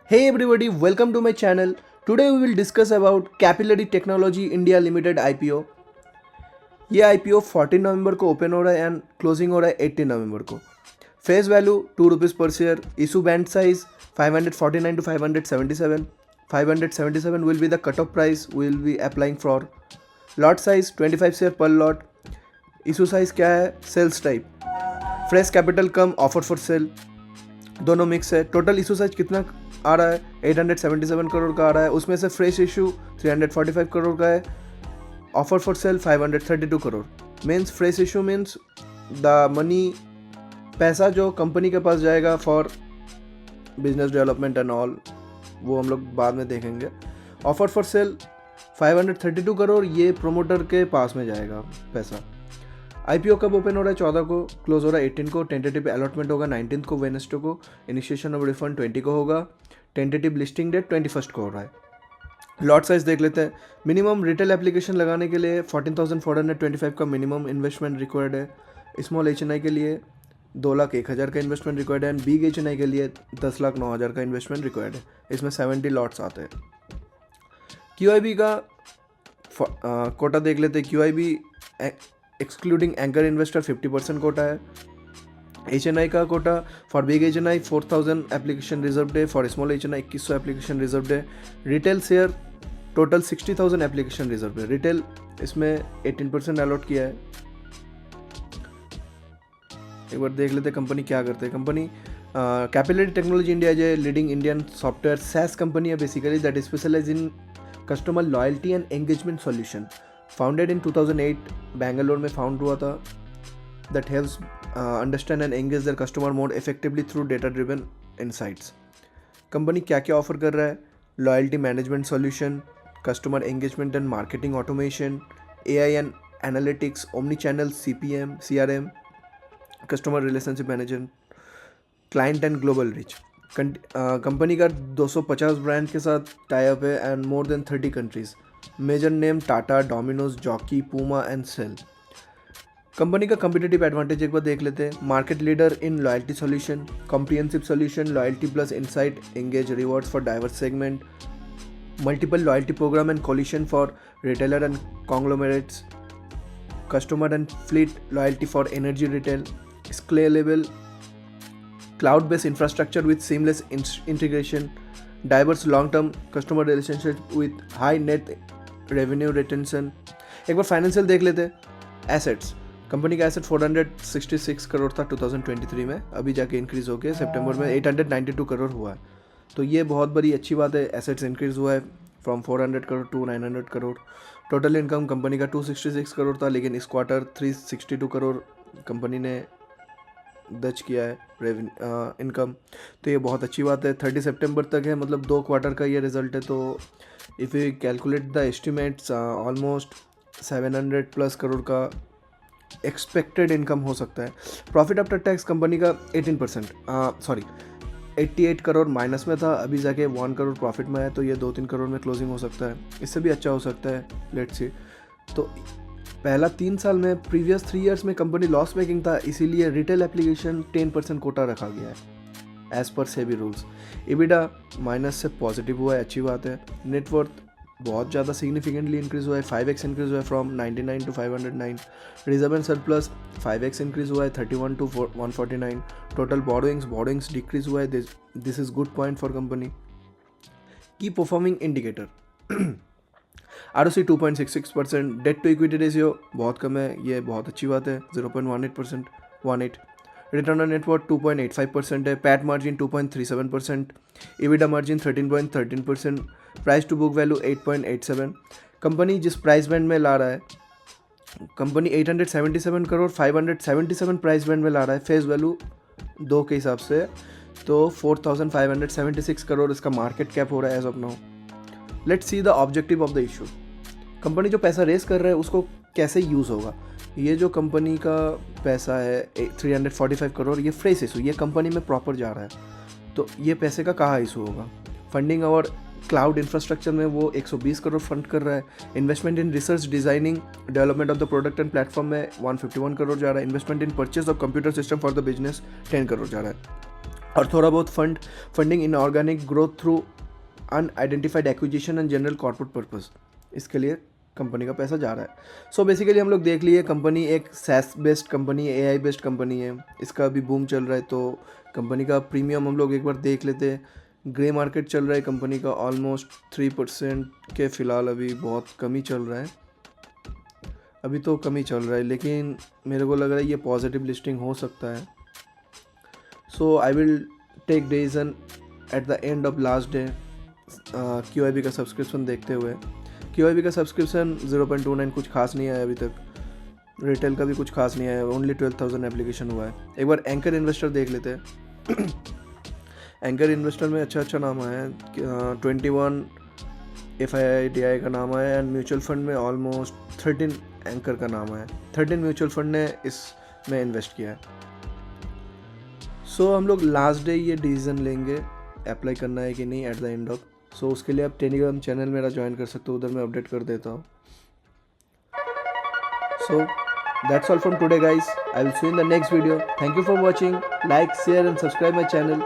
Hey everybody, welcome to my channel. Today we will discuss about Capillary Technology India Limited IPO. ये IPO 14 नवंबर को open हो रहा है and closing हो रहा है 18 नवंबर को. फेस वैल्यू ₹2 पर share. Issue band size 549 to 577. 577 will be the cutoff price we will be applying for. Lot size 25 share पर लॉट. इशू साइज क्या है? Sales type. Fresh capital cum offer for sale, दोनों mix है. Total issue size कितना आ रहा है? 877 करोड़ का आ रहा है. उसमें से फ्रेश इशू 345 करोड़ का है. Offer for cell 532 crore. Means fresh issue means the money, पैसा जो कंपनी के पास जाएगा for business development and all, वो हम लोग बाद में देखेंगे. ऑफर फॉर सेल 532 करोड़, ये प्रोमोटर के पास में जाएगा पैसा. आईपीओ कब ओपन हो रहा है? 14 को. क्लोज हो रहा है 18 को. टेंटेटिव अलॉटमेंट होगा 19 को, वेडनेसडे को. इनिशिएशन ऑफ रिफंड 20 को होगा. टेंटेटिव लिस्टिंग डेट 21 को हो रहा है. लॉट साइज देख लेते हैं. मिनिमम रिटेल एप्लीकेशन लगाने के लिए 14,425 का मिनिमम इन्वेस्टमेंट रिक्वायर्ड है. स्मॉल HNI के लिए 2,01,000 का इन्वेस्टमेंट रिक्वायर्ड है एंड बिग HNI के लिए 10,09,000 का इन्वेस्टमेंट रिक्वायर्ड है. इसमें 70 लॉट्स आते हैं. QIB का कोटा देख लेते हैं. QIB excluding anchor investor 50% quota है. HNI का quota for big HNI 4,000 application reserve है. For small HNI 2,100 application reserve है. Retail share total 60,000 application reserve है. रिटेल इसमें 18% अलॉट किया है. एक बार देख लेते हैं कंपनी क्या करते हैं. Company capillary technology India is a leading Indian software SaaS company है basically that specialise in customer loyalty and engagement solution. Founded in 2008, Bangalore में फाउंड हुआ था. That helps understand and engage their customer more effectively through data driven insights. Company क्या क्या offer कर रहा है? Loyalty management solution, customer engagement and marketing automation, AI and analytics, omni channel CPM CRM, customer relationship management, client and global reach. Company का 250 brand के साथ tie up है and more than 30 countries. Major name Tata, Domino's, Jockey, Puma and Shell. Company का competitive advantage एक बार देख लेते हैं. Market leader in loyalty solution, comprehensive solution, loyalty plus insight, engage rewards for diverse segment, multiple loyalty programme and coalition for retailer and conglomerates, customer and fleet loyalty for energy retail, scalable cloud based infrastructure with seamless integration, diverse long term customer relationship with high net revenue retention. एक बार financial देख लेते हैं. Assets, company का asset 466 crore था 2023 में, अभी जाके increase होकर सितंबर में 892 करोड़ हुआ है. तो ये बहुत बड़ी अच्छी बात है. एसेट्स इंक्रीज हुआ है from 400 crore to 900 crore. Total income company का 266 करोड़ था, लेकिन इस क्वार्टर 362 करोड़ कंपनी ने दर्ज किया है इनकम. तो ये बहुत अच्छी बात है. 30 सितंबर तक है, मतलब 2 क्वार्टर का ये रिजल्ट है. तो if you calculate the estimates, almost 700+ crore का एक्सपेक्टेड इनकम हो सकता है. प्रॉफिट आफ्टर टैक्स कंपनी का 18%, 88 करोड़ माइनस में था, अभी जाके 1 करोड़ प्रॉफिट में है. तो ये 2-3 करोड़ में क्लोजिंग हो सकता है, इससे भी अच्छा हो सकता है. Let's see. तो पहला 3 साल में, प्रीवियस 3 इयर्स में कंपनी लॉस मेकिंग था, इसीलिए रिटेल एप्लीकेशन 10% कोटा रखा गया है as per SEBI rules. EBITDA minus से पॉजिटिव हुआ है, अच्छी बात है. नेटवर्थ बहुत ज़्यादा सिग्निफिकेंटली इंक्रीज हुआ है, 5x इंक्रीज हुआ है from 99 to 509. Reserve and surplus 5x increase हुआ है 31 to 149. टोटल बोरोइंग्स डिक्रीज हुआ है. This is good point for company. Key performing indicator ROC 2.66%. Debt to equity ratio बहुत कम है, ये बहुत अच्छी बात है. 0.18%. रिटर्न ऑन नेटवर्थ 2.85% है. PAT margin 2.37%. EBITDA margin 13.13%. Price to book value 8.87. Company जिस प्राइस बैंड में ला रहा है, कंपनी 877 करोड़ 577 प्राइस बैंड में ला रहा है. फेस वैल्यू 2 के हिसाब से, तो 4,576 करोड़ इसका मार्केट कैप हो रहा है as of now. Let's see the objective of the issue. Company जो पैसा रेस कर रहा है उसको कैसे यूज़ होगा. ये जो कंपनी का पैसा है 345 करोड़, ये फ्रेश इशू, ये कंपनी में प्रॉपर जा रहा है. तो ये पैसे का कहाँ इशू होगा? फंडिंग और क्लाउड इंफ्रास्ट्रक्चर में वो 120 करोड़ फंड कर रहा है. Investment in research, designing, development of the product and platform में 151 करोड़ जा रहा है. Investment in purchase of computer system for the business 10 crore जा रहा है. और थोड़ा बहुत funding in organic growth through unidentified acquisition and general corporate purpose, इसके लिए कंपनी का पैसा जा रहा है। सो बेसिकली हम लोग देख लिए कंपनी एक सैस बेस्ड कंपनी है, AI बेस्ड कंपनी है, इसका अभी बूम चल रहा है। तो कंपनी का प्रीमियम हम लोग एक बार देख लेते हैं। ग्रे मार्केट चल रहा है कंपनी का ऑलमोस्ट 3% के फ़िलहाल अभी बहुत कम ही चल रहा है, अभी तो कम ही चल रहा है, लेकिन मेरे को लग रहा है ये पॉजिटिव लिस्टिंग हो सकता है। So I will take decision at the end of last day QIB का सब्सक्रिप्शन देखते हुए। QIB का सब्सक्रिप्शन 0.29 कुछ खास नहीं आया अभी तक, रिटेल का भी कुछ खास नहीं आया, ओनली 12,000 एप्लीकेशन हुआ है। एक बार एंकर इन्वेस्टर देख लेते हैं। एंकर इन्वेस्टर में अच्छा नाम आया है, 21 FIDI का नाम आया है, एंड म्यूचुअल फंड में ऑलमोस्ट 13 एंकर का नाम आया है। 13 म्यूचुअल फंड ने इसमें इन्वेस्ट किया है। सो हम लोग लास्ट डे ये डिसीजन लेंगे अप्लाई करना है कि नहीं एट द एंड ऑफ। सो उसके लिए आप टेलीग्राम चैनल मेरा ज्वाइन कर सकते हो, उधर मैं अपडेट कर देता हूँ। So that's all from today guys, I will see you in the next video. Thank you for watching, like share and subscribe my channel.